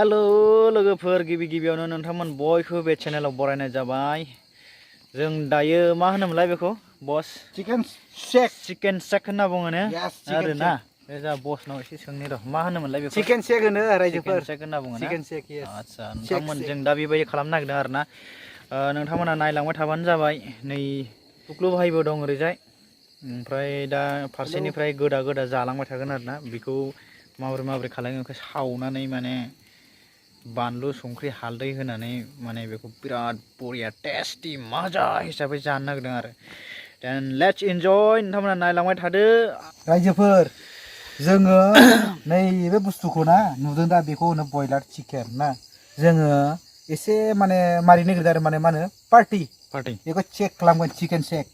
Hello लोगोफोर गिबि गिबियावनो नोंथांमोन बयखौबो बे चेनेलाव बरायनाय जाबाय। जों दायो मा होनोमोनलाय बेखौ बस चिकेन शेक होनना बुङो ने आरो ना बे जा बसनाव एसे सोंनि र' मा होनोमोनलाय बेखौ चिकेन शेक होनो रायजोफोर चिकेन शेक होनना बुङो ना चिकेन शेक आदसा नोंथांमोन जों दा बेबायदि खालामनो नागिरदों आरो ना नोंथांमोना नायलांबाय थाबानो जाबाय। नै कुक्लु भाइबो दं ओरैजाय ओमफ्राय दा फारसेनिफ्राय गोदा गोदा जालांबाय थागोन आरो ना बेखौ माबोरै खालामो बेखौ सावनानै माने बानलु संख्रि हालदै होनानै माने बेखौ बिराद बरिया टेस्टि मजा हिसाबै जानो नागिरदों आरो देन लेट्स एन्जय नोंथांमोना नायलांबाय थादो रायजोफोर। जोङो नैबे बुस्थुखौ ना नुदों दा बेखौ होनो बयलार चिकेन ना जोङो एसे माने मारिनो नागिरदों आरो माने मा होनो पार्टी बेखौ चेक खालामगोन चिकेन शेक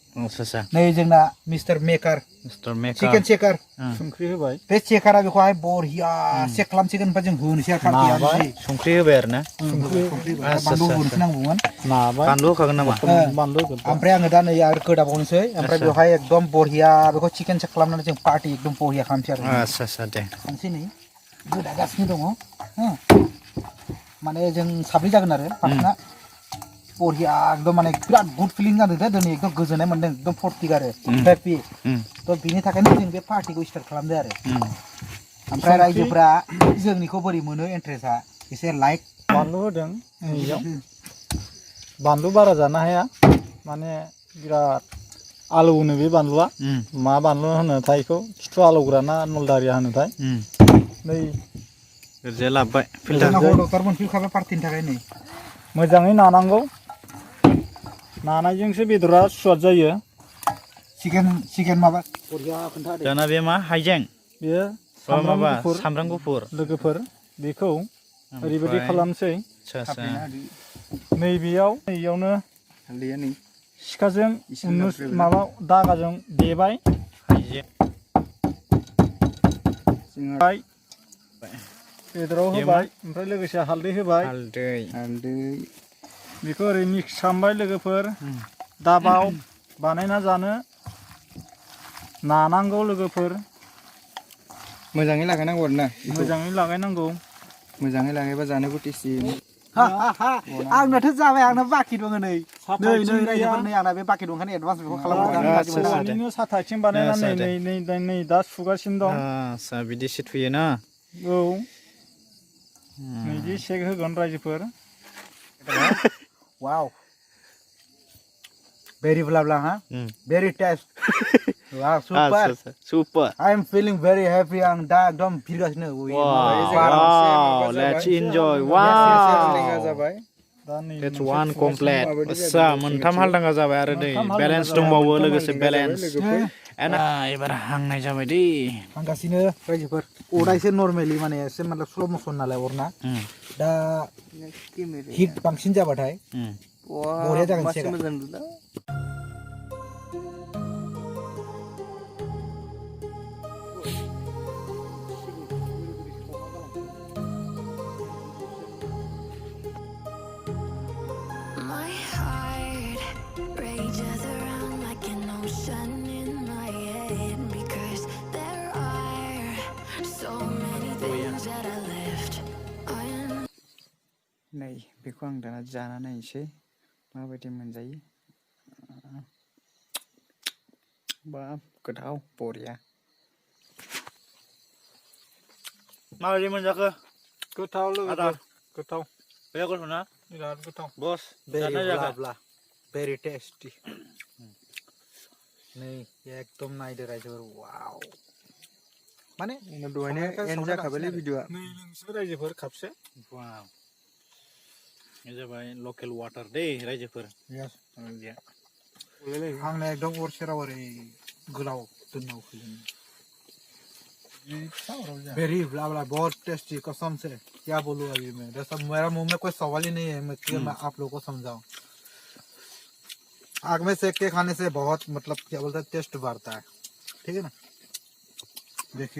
नै जोंना मिस्टार मेकार चिकेन शेकार संख्रि होबाय बे चेकारा बेखौहाय बरिया चेक खालामसिगोन ओमफ्राय जों होनोसै आरो पार्टीया संख्रि होबाय आरो ना बानलु होनोसै नांगौमोन बानलु होखागोन नामा बानलु ओमफ्राय आङो दा नै आरो गोदाबावनोसै ओमफ्राय बेवहाय एकदम बरिया बेखौ चिकेन शेक खालामनानै जों पार्टी एकदम बरिया खालामसै आरो आच्छा दे खालामसै नै गोदागासिनो दङ माने जों साब्रै जागोन आरो पार्टना बरिया एकदम माने बिराद गुड फिलिं जादों दे दिनै एकदम गोजोननाय मोन्दों एकदम फुर्टि आरो हेपि थ' बिनि थाखायनो जों बे पार्टीखौ स्टार्ट खालामदो आरो ओमफ्राय रायजोफोरा जोंनिखौ बोरै मोनो इन्ट्रेस्टआ एसे लाइक बानलु होदों नैयाव बानलु बारा जानो हाया माने बिराद आलौनो बे बानलुआ मा बानलु होनोथाय बेखौ खिथु आलौग्रा ना नलदारिया होनोथाय नै ओरैजाय लाबोबाय डक्टरमोन फैखाबाय पार्टीनि थाखाय नै मोजाङै नानांगौ नानायजोंसो बेदरा सुवाद जायो चिकेन माबा बरिया खोन्थादो दाना बे मा हाइजें बेयो सामब्राम गुफुर लोगोफोर बेखौ ओरैबायदि खालामसै नैयावनो सिखाजों माबा दागाजों देबाय बेदराव होबाय ओमफ्राय लोगोसे हालदै होबाय बेखौ ओरै मिक्स खालामबाय लोगोफोर दाबाव बानायना जानो नानांगौ लोगोफोर मोजाङै लागायनांगौ आरो ना मोजाङै लागायनांगौ मोजाङै लागायबा जानोबो टेस्टि आंनाथ' जाबाय आंना बाखि दङ नै रायजोफोर नै आंना बे बाखि दंखायनो एडभान्स बेखौ खालामनानै साथा आथिं बानायनानै नै दा सुगासिनो दं आच्छा बिदि सिथुयो ना औ नैदि शेक होगोन रायजोफोर वाव very blabla very taste wow super I am feeling very happy आं दा एकदम फिरगासिनो wow let's enjoy wow that's one complete आच्छा मोनथाम हालदांगा जाबाय आरो दै बेलेन्स दंबावो लोगोसे बेलेन्स एबार हांनाय जाबाय दै हांगासिनो रायजोफोर अरा एसे नर्मेलि माने एसे मतलब स्ल' मसन नालाय अरना दा हिट बांसिन जाबाथाय बरिया जागोन शेकआ नै बेखौ आं दाना जाना नायनोसै माबायदि मोनजायो बाब गोथाव बरिया माबायदि मोनजाखो गोथाव लोगोफोर गोथाव बिराद गोथाव ना बिराद गोथाव बस very tasty नै एकदम नायदो रायजोफोर वाव माने दहायनो एन्ड जाखाबायलै भिडिअआ नै नोंसोर रायजोफोर खाबसे वाव बे जाबाय लकेल वाटार दै रायजोफोर आंना एकदम अर सेराव ओरै गोलाव दोननांगौ वेरी ब्ला बहुत टेस्टी कसम से क्या बोलूं अभी मैं मेरा मुंह में कोई सवाल ही नहीं है मैं आप लोगों को समझाऊं आग में सेक के खाने से बहुत मतलब क्या बोलते हैं टेस्ट बढ़ता है ठीक है ना देखिए